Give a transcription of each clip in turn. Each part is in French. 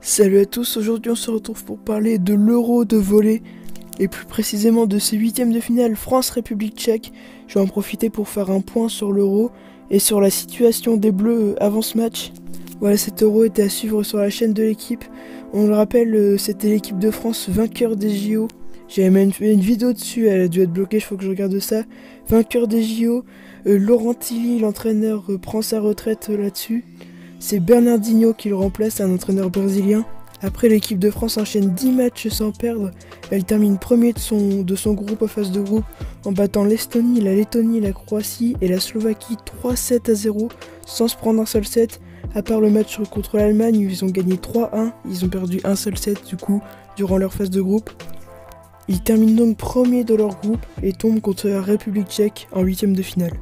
Salut à tous, aujourd'hui on se retrouve pour parler de l'Euro de volley et plus précisément de ce huitième de finale France-République tchèque. Je vais en profiter pour faire un point sur l'Euro et sur la situation des Bleus avant ce match. Voilà, cet Euro était à suivre sur la chaîne de l'équipe. On le rappelle, c'était l'équipe de France vainqueur des JO. J'avais même fait une vidéo dessus, elle a dû être bloquée, il faut que je regarde ça. Vainqueur des JO, Laurent Tilly, l'entraîneur, prend sa retraite là-dessus. C'est Bernardinho qui le remplace, un entraîneur brésilien. Après, l'équipe de France enchaîne 10 matchs sans perdre. Elle termine premier de son groupe en phase de groupe en battant l'Estonie, la Lettonie, la Croatie et la Slovaquie 3-7-0 sans se prendre un seul set. À part le match contre l'Allemagne où ils ont gagné 3-1, ils ont perdu un seul set du coup durant leur phase de groupe. Ils terminent donc premier de leur groupe et tombent contre la République tchèque en huitième de finale.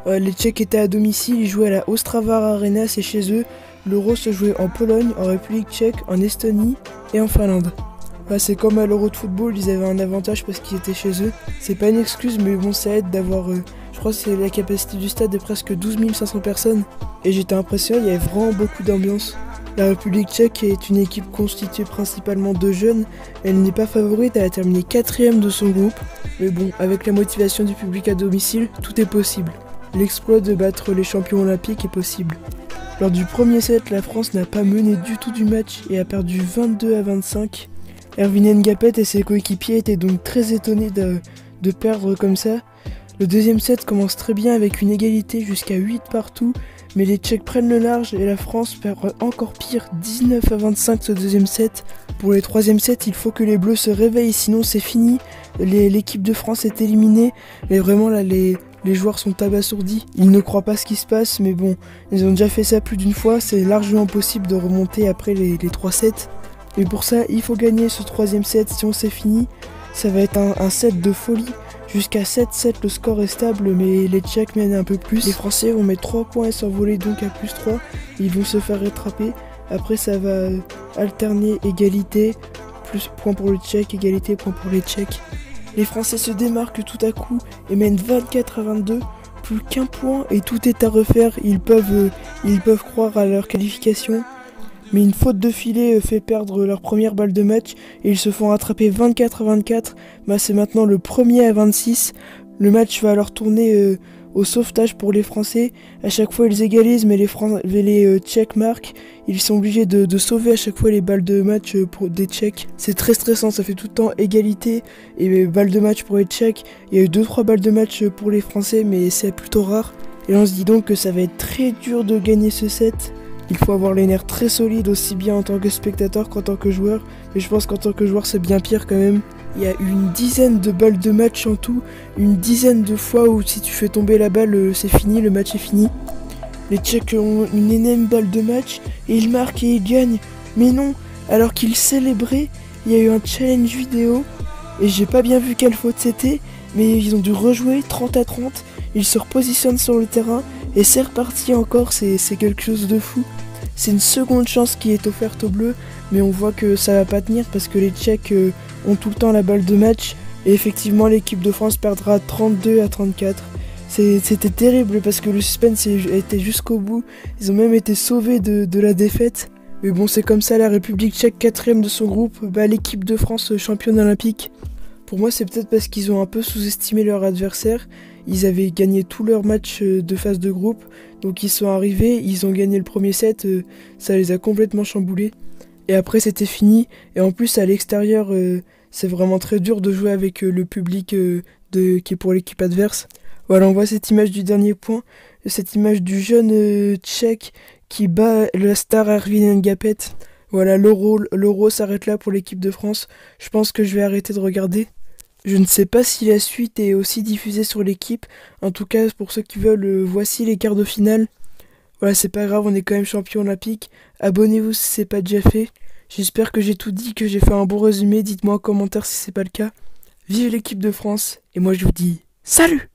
Les Tchèques étaient à domicile, ils jouaient à la Ostravar Arena, c'est chez eux. L'Euro se jouait en Pologne, en République tchèque, en Estonie et en Finlande. C'est comme à l'Euro de football, ils avaient un avantage parce qu'ils étaient chez eux. C'est pas une excuse, mais bon, ça aide d'avoir, je crois que c'est la capacité du stade de presque 12 500 personnes. Et j'étais impressionné, il y avait vraiment beaucoup d'ambiance. La République tchèque est une équipe constituée principalement de jeunes. Elle n'est pas favorite, elle a terminé 4ème de son groupe. Mais bon, avec la motivation du public à domicile, tout est possible. L'exploit de battre les champions olympiques est possible. Lors du premier set, la France n'a pas mené du tout du match et a perdu 22-25. Erwin Ngapet et ses coéquipiers étaient donc très étonnés de perdre comme ça. Le deuxième set commence très bien avec une égalité jusqu'à 8 partout, mais les Tchèques prennent le large et la France perd encore pire 19-25 ce deuxième set. Pour les troisième sets, il faut que les Bleus se réveillent, sinon c'est fini. L'équipe de France est éliminée, mais vraiment là les joueurs sont abasourdis, ils ne croient pas ce qui se passe, mais bon, ils ont déjà fait ça plus d'une fois, c'est largement possible de remonter après les 3 sets. Et pour ça, il faut gagner ce troisième set, si on c'est fini, ça va être un set de folie. Jusqu'à 7-7, le score est stable, mais les Tchèques mènent un peu plus. Les Français vont mettre 3 points et s'envoler donc à plus 3, ils vont se faire rattraper. Après ça va alterner égalité, plus points pour le Tchèque, égalité, points pour les Tchèques. Les Français se démarquent tout à coup et mènent 24-22, plus qu'un point et tout est à refaire, ils peuvent croire à leur qualification. Mais une faute de filet fait perdre leur première balle de match et ils se font rattraper 24-24, c'est maintenant le premier à 26. Le match va alors tourner au sauvetage pour les Français. À chaque fois ils égalisent mais les Tchèques marquent. Ils sont obligés de sauver à chaque fois les balles de match pour des Tchèques. C'est très stressant, ça fait tout le temps égalité et balles de match pour les Tchèques. Il y a eu 2-3 balles de match pour les Français mais c'est plutôt rare. Et on se dit donc que ça va être très dur de gagner ce set. Il faut avoir les nerfs très solides aussi bien en tant que spectateur qu'en tant que joueur. Mais je pense qu'en tant que joueur c'est bien pire quand même. Il y a une dizaine de balles de match en tout. Une dizaine de fois où si tu fais tomber la balle c'est fini, le match est fini. Les Tchèques ont une énième balle de match et ils marquent et ils gagnent. Mais non, alors qu'ils célébraient, il y a eu un challenge vidéo. Et j'ai pas bien vu quelle faute c'était. Mais ils ont dû rejouer 30-30. Ils se repositionnent sur le terrain. Et c'est reparti encore, c'est quelque chose de fou. C'est une seconde chance qui est offerte aux Bleus, mais on voit que ça va pas tenir parce que les Tchèques ont tout le temps la balle de match. Et effectivement, l'équipe de France perdra 32-34. C'était terrible parce que le suspense était jusqu'au bout. Ils ont même été sauvés de la défaite. Mais bon, c'est comme ça, la République tchèque 4ème de son groupe, l'équipe de France championne olympique. Pour moi, c'est peut-être parce qu'ils ont un peu sous-estimé leur adversaire. Ils avaient gagné tous leurs matchs de phase de groupe. Donc ils sont arrivés, ils ont gagné le premier set, ça les a complètement chamboulés. Et après c'était fini. Et en plus à l'extérieur, c'est vraiment très dur de jouer avec le public qui est pour l'équipe adverse. Voilà, on voit cette image du dernier point. Cette image du jeune tchèque qui bat la star Erwin Ngapet. Voilà, l'Euro s'arrête là pour l'équipe de France. Je pense que je vais arrêter de regarder. Je ne sais pas si la suite est aussi diffusée sur l'équipe. En tout cas, pour ceux qui veulent, voici les quarts de finale. Voilà, c'est pas grave, on est quand même champion olympique. Abonnez-vous si c'est pas déjà fait. J'espère que j'ai tout dit, que j'ai fait un bon résumé. Dites-moi en commentaire si c'est pas le cas. Vive l'équipe de France. Et moi je vous dis salut!